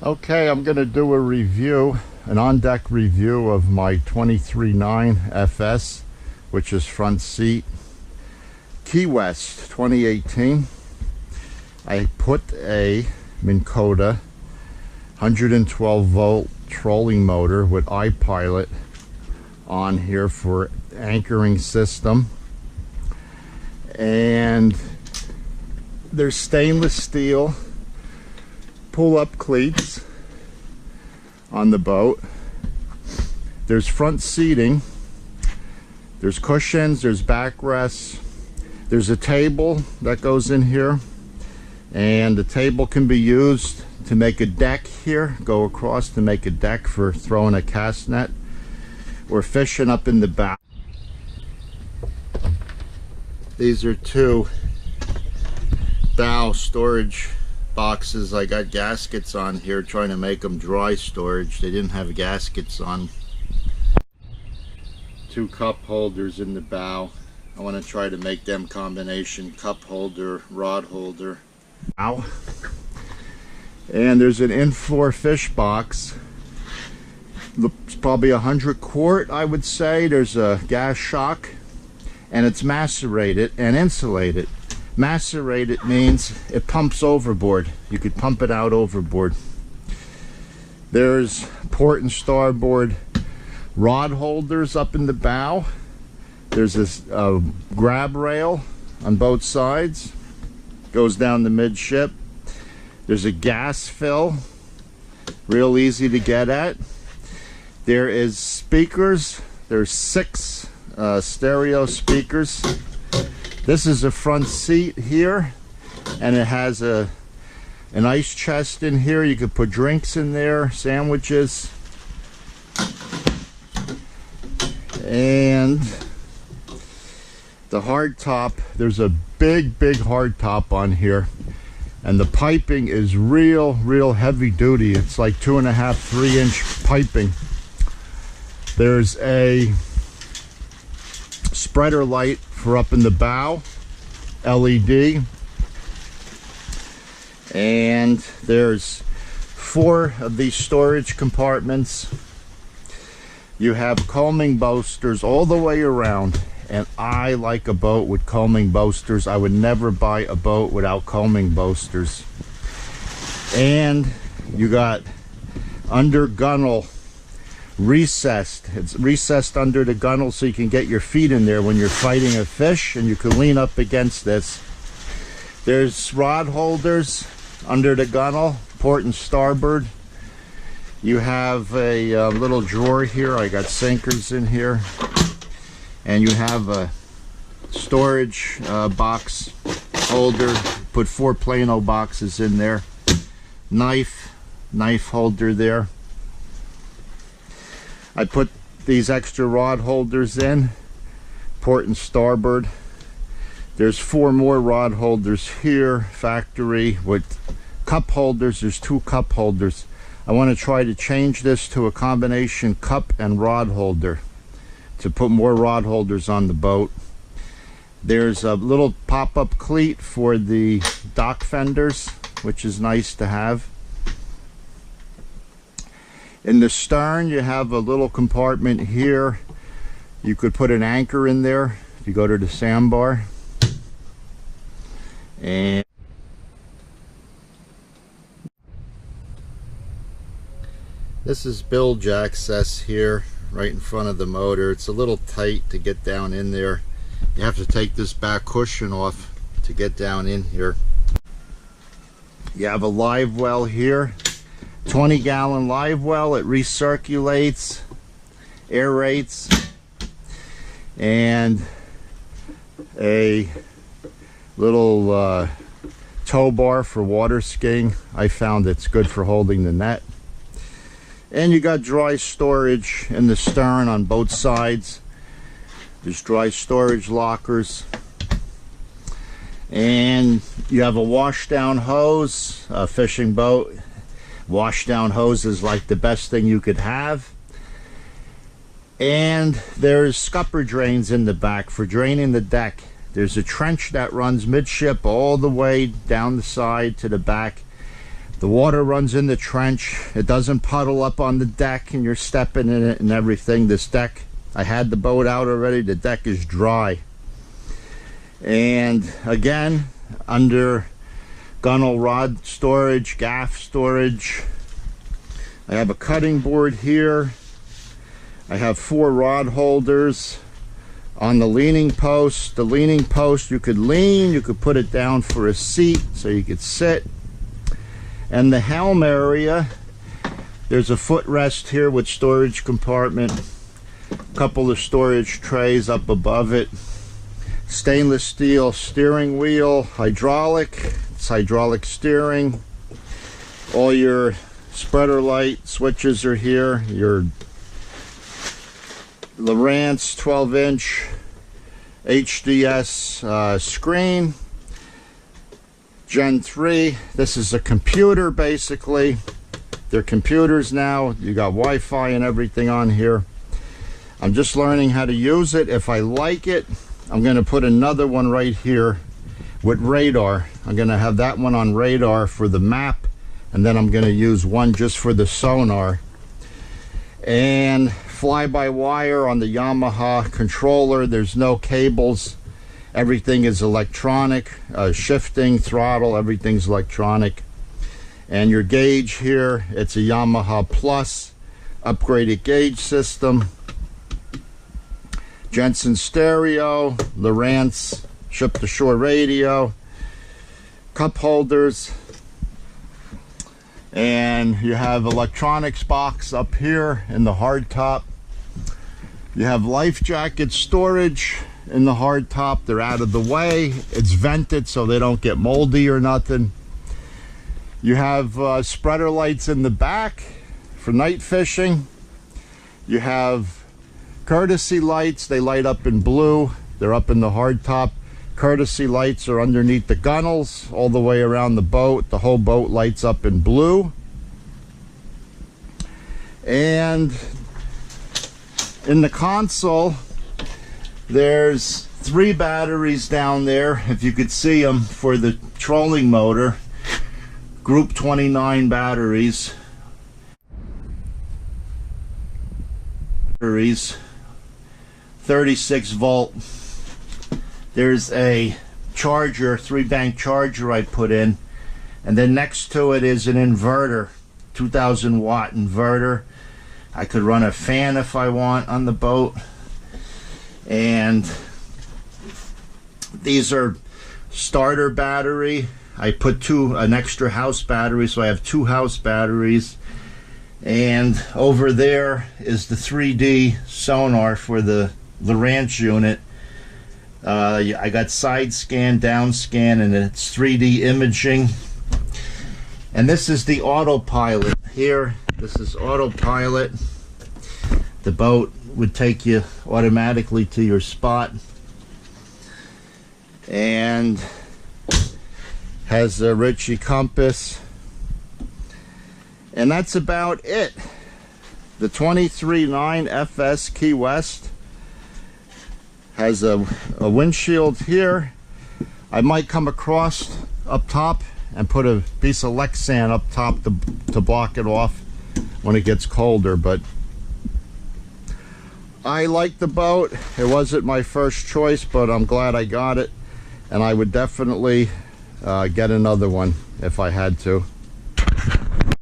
Okay, I'm going to do a review, an on-deck review of my 23.9 FS, which is front seat. Keywest 2018. I put a Minn Kota 112 volt trolling motor with iPilot on here for anchoring system, and there's stainless steel pull-up cleats on the boat. There's front seating, there's cushions, there's backrests, there's a table that goes in here, and the table can be used to make a deck here, go across to make a deck for throwing a cast net or fishing up in the back. These are two bow storage boxes. I got gaskets on here trying to make them dry storage. They didn't have gaskets on. Two cup holders in the bow. I want to try to make them combination cup holder, rod holder. Ow. And there's an in-floor fish box. It's probably 100 quart, I would say. There's a gas shock, and it's macerated and insulated. Macerated means it pumps overboard. You could pump it out overboard. There's port and starboard rod holders up in the bow. There's this grab rail on both sides. Goes down the midship. There's a gas fill, real easy to get at. There is speakers. There's 6 stereo speakers. This is a front seat here, and it has an ice chest in here. You could put drinks in there, sandwiches, and the hard top. There's a big hard top on here, and the piping is real heavy duty. It's like 2.5, 3 inch piping. There's a spreader light for up in the bow, LED, and there's 4 of these storage compartments. You have coaming boasters all the way around, and I like a boat with coaming boasters. I would never buy a boat without coaming boasters. And you got under gunnel recessed. It's recessed under the gunnel so you can get your feet in there when you're fighting a fish, and you can lean up against this. There's rod holders under the gunnel, port and starboard. You have a little drawer here. I got sinkers in here, and you have a storage box holder. Put 4 Plano boxes in there. Knife holder there. I put these extra rod holders in, port and starboard. There's 4 more rod holders here, factory, with cup holders. There's 2 cup holders. I want to try to change this to a combination cup and rod holder to put more rod holders on the boat. There's a little pop-up cleat for the dock fenders, which is nice to have. In the stern, you have a little compartment here. You could put an anchor in there if you go to the sandbar. And this is bilge access here, right in front of the motor. It's a little tight to get down in there. You have to take this back cushion off to get down in here. You have a live well here. 20-gallon live well. It recirculates, aerates, and a little tow bar for water skiing. I found it's good for holding the net. And you got dry storage in the stern on both sides. There's dry storage lockers. And you have a washdown hose. A fishing boat, washdown hose is like the best thing you could have. And there's scupper drains in the back for draining the deck. There's a trench that runs midship all the way down the side to the back. The water runs in the trench. It doesn't puddle up on the deck and you're stepping in it and everything. This deck, I had the boat out already. The deck is dry. And again, under gunnel rod storage, gaff storage. I have a cutting board here. I have 4 rod holders on the leaning post. The leaning post, you could lean, you could put it down for a seat so you could sit. And the helm area, there's a footrest here with storage compartment, a couple of storage trays up above it, stainless steel steering wheel, hydraulic, it's hydraulic steering. All your spreader light switches are here, your Lowrance 12-inch HDS screen, Gen 3. This is a computer basically. They're computers now. You got Wi-Fi and everything on here. I'm just learning how to use it. If I like it, I'm going to put another one right here with radar. I'm going to have that one on radar for the map, and then I'm going to use one just for the sonar. And fly-by-wire on the Yamaha controller. There's no cables. Everything is electronic. Shifting, throttle, everything's electronic. And your gauge here, it's a Yamaha Plus upgraded gauge system. Jensen stereo, Lowrance ship-to-shore radio, cup holders. And you have electronics box up here in the hard top. You have life jacket storage in the hard top. They're out of the way. It's vented so they don't get moldy or nothing. You have spreader lights in the back for night fishing. You have courtesy lights. They light up in blue. They're up in the hard top. Courtesy lights are underneath the gunnels all the way around the boat. The whole boat lights up in blue. And in the console, there's 3 batteries down there, if you could see them, for the trolling motor. Group 29 batteries. 36 volt. There's a charger, 3-bank charger I put in, and then next to it is an inverter, 2000 watt inverter. I could run a fan if I want on the boat. And these are starter battery. I put an extra house battery, so I have 2 house batteries. And over there is the 3D sonar for the Lowrance unit. I got side scan, down scan, and it's 3D imaging. And this is the autopilot here. This is autopilot. The boat would take you automatically to your spot. And has a Ritchie compass. And that's about it. The 23.9 FS Key West has a windshield here. I might come across up top and put a piece of Lexan up top to block it off when it gets colder, but I like the boat. It wasn't my first choice, but I'm glad I got it, and I would definitely get another one if I had to.